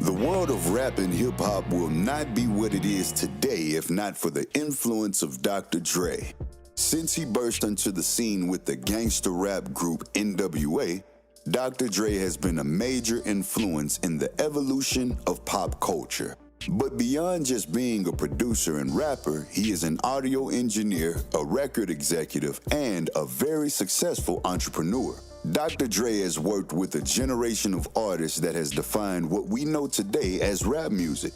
The world of rap and hip-hop will not be what it is today if not for the influence of Dr. Dre. Since he burst onto the scene with the gangster rap group NWA, Dr. Dre has been a major influence in the evolution of pop culture. But beyond just being a producer and rapper, he is an audio engineer, a record executive, and a very successful entrepreneur. Dr. Dre has worked with a generation of artists that has defined what we know today as rap music.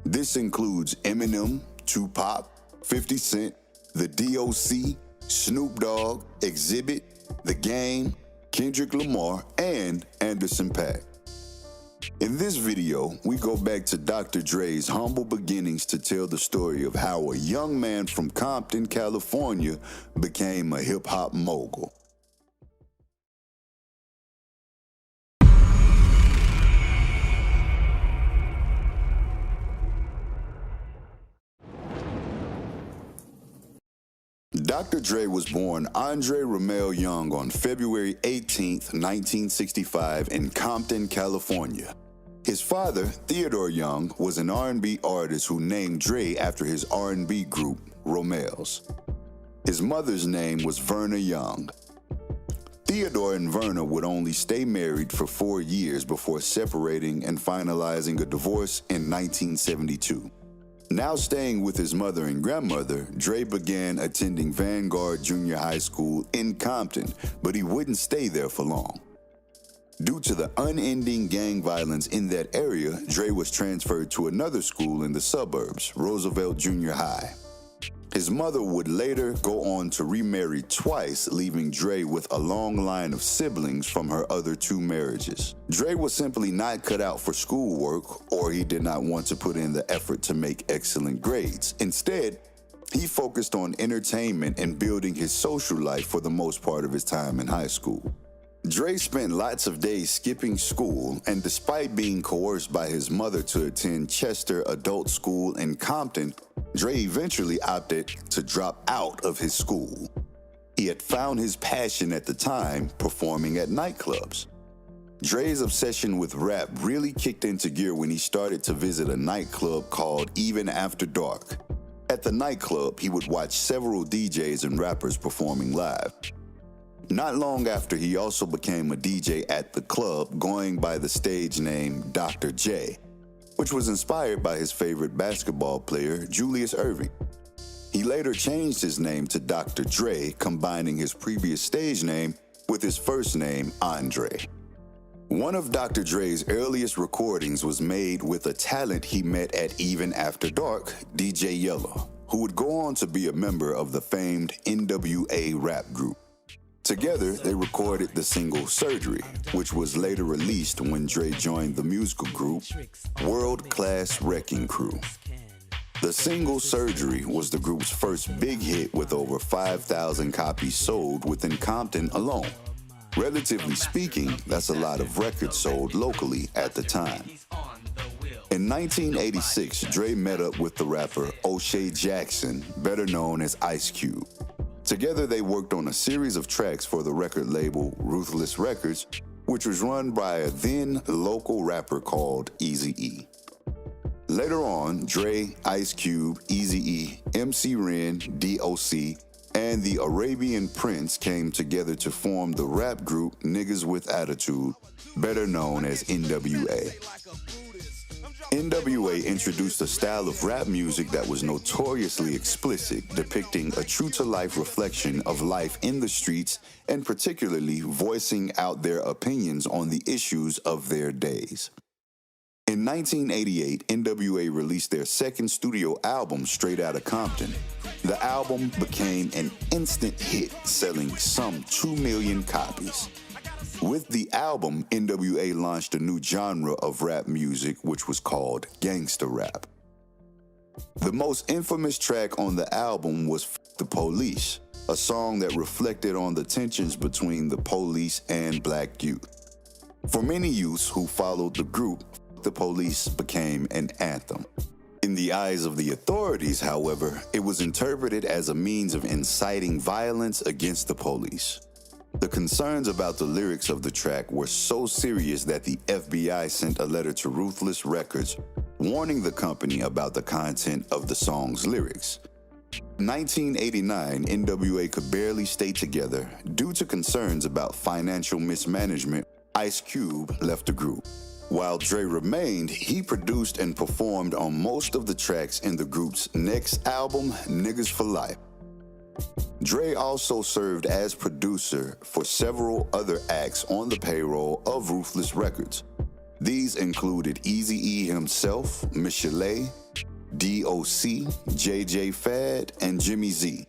This includes Eminem, Tupac, 50 Cent, the DOC, Snoop Dogg, Exhibit, The Game, Kendrick Lamar, and Anderson .Paak. In this video, we go back to Dr. Dre's humble beginnings to tell the story of how a young man from Compton, California became a hip-hop mogul. Dr. Dre was born Andre Romelle Young on February 18, 1965 in Compton, California. His father, Theodore Young, was an R&B artist who named Dre after his R&B group, Romelle's. His mother's name was Verna Young. Theodore and Verna would only stay married for 4 years before separating and finalizing a divorce in 1972. Now staying with his mother and grandmother, Dre began attending Vanguard Junior High School in Compton, but he wouldn't stay there for long. Due to the unending gang violence in that area, Dre was transferred to another school in the suburbs, Roosevelt Junior High. His mother would later go on to remarry twice, leaving Dre with a long line of siblings from her other 2 marriages. Dre was simply not cut out for schoolwork, or he did not want to put in the effort to make excellent grades. Instead, he focused on entertainment and building his social life for the most part of his time in high school. Dre spent lots of days skipping school, and despite being coerced by his mother to attend Chester Adult School in Compton, Dre eventually opted to drop out of his school. He had found his passion at the time, performing at nightclubs. Dre's obsession with rap really kicked into gear when he started to visit a nightclub called Even After Dark. At the nightclub, he would watch several DJs and rappers performing live. Not long after, he also became a DJ at the club, going by the stage name Dr. J, which was inspired by his favorite basketball player, Julius Erving. He later changed his name to Dr. Dre, combining his previous stage name with his first name, Andre. One of Dr. Dre's earliest recordings was made with a talent he met at Even After Dark, DJ Yellow, who would go on to be a member of the famed NWA rap group. Together, they recorded the single Surgery, which was later released when Dre joined the musical group World Class Wrecking Crew. The single Surgery was the group's first big hit, with over 5,000 copies sold within Compton alone. Relatively speaking, that's a lot of records sold locally at the time. In 1986, Dre met up with the rapper O'Shea Jackson, better known as Ice Cube. Together, they worked on a series of tracks for the record label Ruthless Records, which was run by a then local rapper called Eazy-E. Later on, Dre, Ice Cube, Eazy-E, MC Ren, DOC, and the Arabian Prince came together to form the rap group Niggas with Attitude, better known as NWA. NWA introduced a style of rap music that was notoriously explicit, depicting a true-to-life reflection of life in the streets and particularly voicing out their opinions on the issues of their days. In 1988, NWA released their second studio album, Straight Outta Compton. The album became an instant hit, selling some 2 million copies. With the album, NWA launched a new genre of rap music, which was called gangsta rap. The most infamous track on the album was F the Police, a song that reflected on the tensions between the police and black youth. For many youths who followed the group, F the Police became an anthem. In the eyes of the authorities, however, it was interpreted as a means of inciting violence against the police. The concerns about the lyrics of the track were so serious that the FBI sent a letter to Ruthless Records warning the company about the content of the song's lyrics. 1989, NWA could barely stay together due to concerns about financial mismanagement. Ice Cube left the group. While Dre remained, he produced and performed on most of the tracks in the group's next album, Niggas for Life. Dre also served as producer for several other acts on the payroll of Ruthless Records. These included Eazy-E himself, Michel'le, D.O.C., J.J. Fad, and Jimmy Z.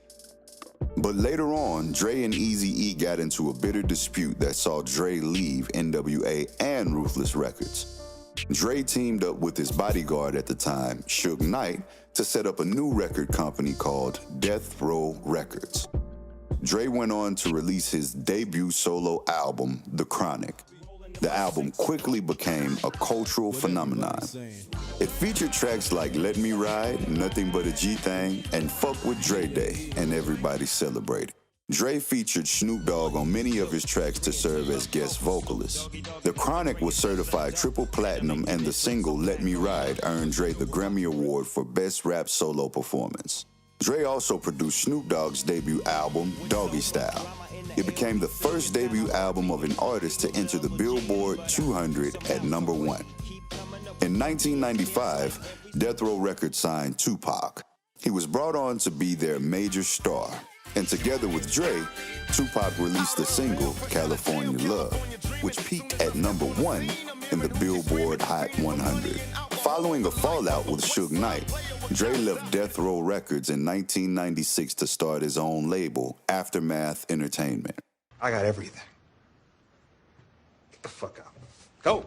But later on, Dre and Eazy-E got into a bitter dispute that saw Dre leave NWA and Ruthless Records. Dre teamed up with his bodyguard at the time, Suge Knight, to set up a new record company called Death Row Records. Dre went on to release his debut solo album, The Chronic. The album quickly became a cultural phenomenon. It featured tracks like Let Me Ride, Nothing But a G-Thing, and Fuck With Dre Day, and Everybody Celebrated. Dre featured Snoop Dogg on many of his tracks to serve as guest vocalist. The Chronic was certified triple platinum, and the single Let Me Ride earned Dre the Grammy Award for Best Rap Solo Performance. Dre also produced Snoop Dogg's debut album, Doggy Style. It became the first debut album of an artist to enter the Billboard 200 at number 1. In 1995, Death Row Records signed Tupac. He was brought on to be their major star, and together with Dre, Tupac released the single California Love, which peaked at number 1 in the Billboard Hot 100. Following a fallout with Suge Knight, Dre left Death Row Records in 1996 to start his own label, Aftermath Entertainment. I got everything. Get the fuck out. Go.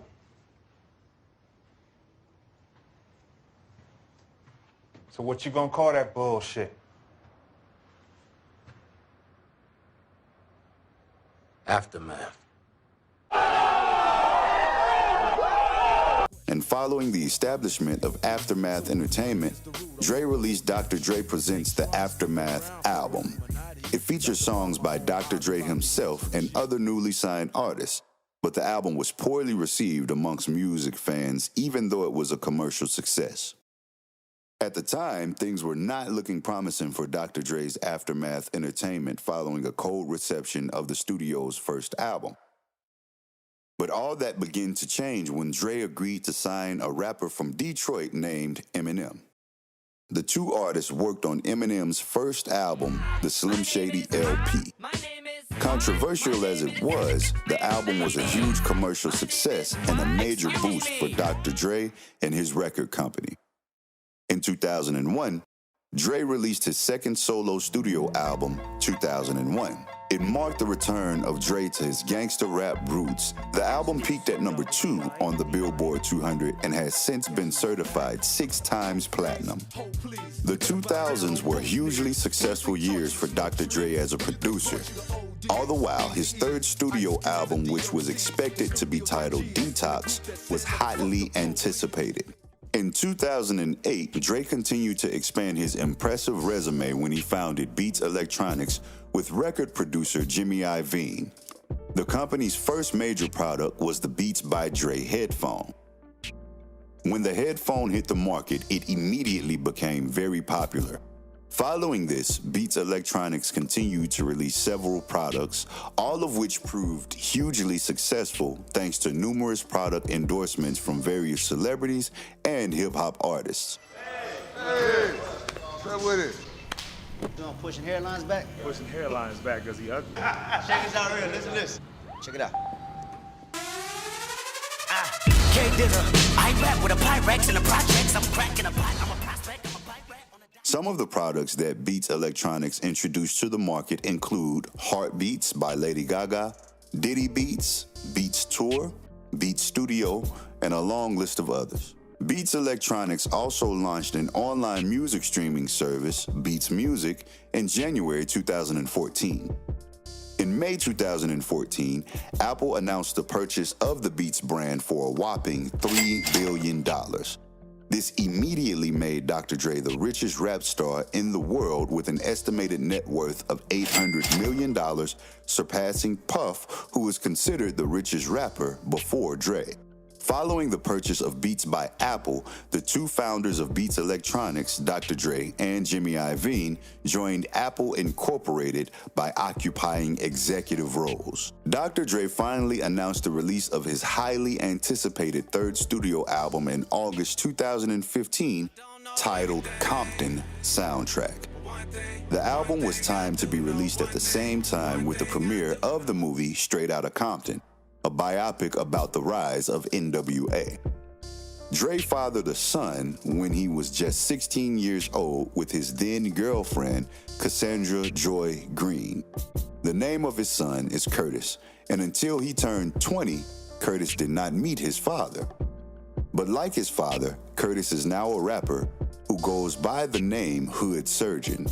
So what you gonna call that bullshit? Aftermath. And following the establishment of Aftermath Entertainment, Dre released Dr. Dre Presents the Aftermath album. It features songs by Dr. Dre himself and other newly signed artists, but the album was poorly received amongst music fans, even though it was a commercial success. At the time, things were not looking promising for Dr. Dre's Aftermath Entertainment following a cold reception of the studio's first album. But all that began to change when Dre agreed to sign a rapper from Detroit named Eminem. The two artists worked on Eminem's first album, the Slim Shady LP. Controversial as it was, the album was a huge commercial success and a major boost for Dr. Dre and his record company. In 2001, Dre released his second solo studio album, 2001. It marked the return of Dre to his gangster rap roots. The album peaked at number 2 on the Billboard 200 and has since been certified 6 times platinum. The 2000s were hugely successful years for Dr. Dre as a producer. All the while, his third studio album, which was expected to be titled Detox, was hotly anticipated. In 2008, Dre continued to expand his impressive resume when he founded Beats Electronics with record producer Jimmy Iovine. The company's first major product was the Beats by Dre headphone. When the headphone hit the market, it immediately became very popular. Following this, Beats Electronics continued to release several products, all of which proved hugely successful thanks to numerous product endorsements from various celebrities and hip-hop artists. Hey, stay with it. You doing pushing hairlines back? Pushing hairlines back because he ugly. Check this out here. Listen. Check it out. K-Digger, I rap with a Pyrex and the projects. I'm cracking a pipe. I'm a prospect. I'm a pipe rat on the... Some of the products that Beats Electronics introduced to the market include Heartbeats by Lady Gaga, Diddy Beats, Beats Tour, Beats Studio, and a long list of others. Beats Electronics also launched an online music streaming service, Beats Music, in January 2014. In May 2014, Apple announced the purchase of the Beats brand for a whopping $3 billion. This immediately made Dr. Dre the richest rap star in the world with an estimated net worth of $800 million, surpassing Puff, who was considered the richest rapper before Dre. Following the purchase of Beats by Apple, the two founders of Beats Electronics, Dr. Dre and Jimmy Iovine, joined Apple Incorporated by occupying executive roles. Dr. Dre finally announced the release of his highly anticipated third studio album in August 2015, titled Compton Soundtrack. The album was timed to be released at the same time with the premiere of the movie Straight Outta Compton, a biopic about the rise of NWA. Dre fathered a son when he was just 16 years old with his then girlfriend, Cassandra Joy Green. The name of his son is Curtis, and until he turned 20, Curtis did not meet his father. But like his father, Curtis is now a rapper who goes by the name Hood Surgeon.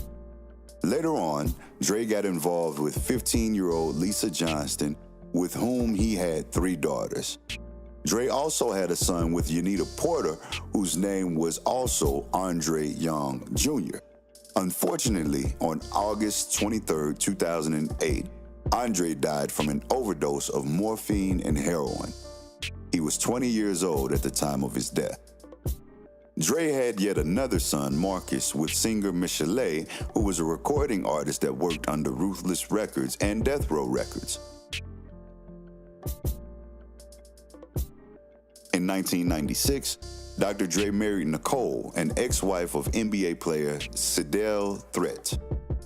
Later on, Dre got involved with 15-year-old Lisa Johnston, with whom he had 3 daughters. Dre also had a son with Yanita Porter, whose name was also Andre Young Jr. Unfortunately, on August 23, 2008, Andre died from an overdose of morphine and heroin. He was 20 years old at the time of his death. Dre had yet another son, Marcus, with singer Michel'le, who was a recording artist that worked under Ruthless Records and Death Row Records. In 1996, Dr. Dre married Nicole, an ex-wife of NBA player Sedale Threat.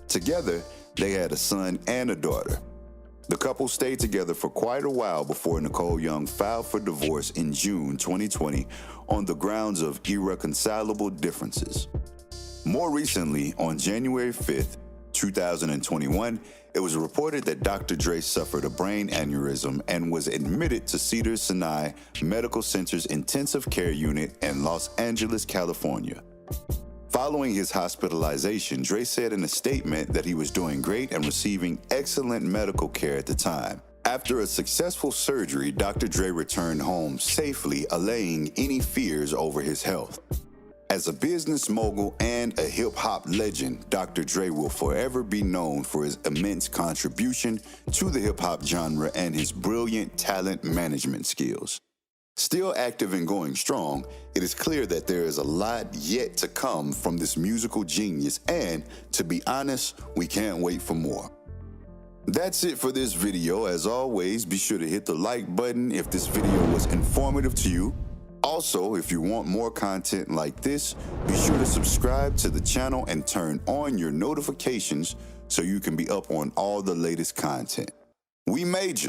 Together, they had a son and a daughter. The couple stayed together for quite a while before Nicole Young filed for divorce in June 2020 on the grounds of irreconcilable differences. More recently, on January 5th, 2021, it was reported that Dr. Dre suffered a brain aneurysm and was admitted to Cedars-Sinai Medical Center's intensive care unit in Los Angeles, California. Following his hospitalization, Dre said in a statement that he was doing great and receiving excellent medical care at the time. After a successful surgery, Dr. Dre returned home safely, allaying any fears over his health. As a business mogul and a hip-hop legend, Dr. Dre will forever be known for his immense contribution to the hip-hop genre and his brilliant talent management skills. Still active and going strong, it is clear that there is a lot yet to come from this musical genius, and, to be honest, we can't wait for more. That's it for this video. As always, be sure to hit the like button if this video was informative to you. Also, if you want more content like this, be sure to subscribe to the channel and turn on your notifications so you can be up on all the latest content. We made you.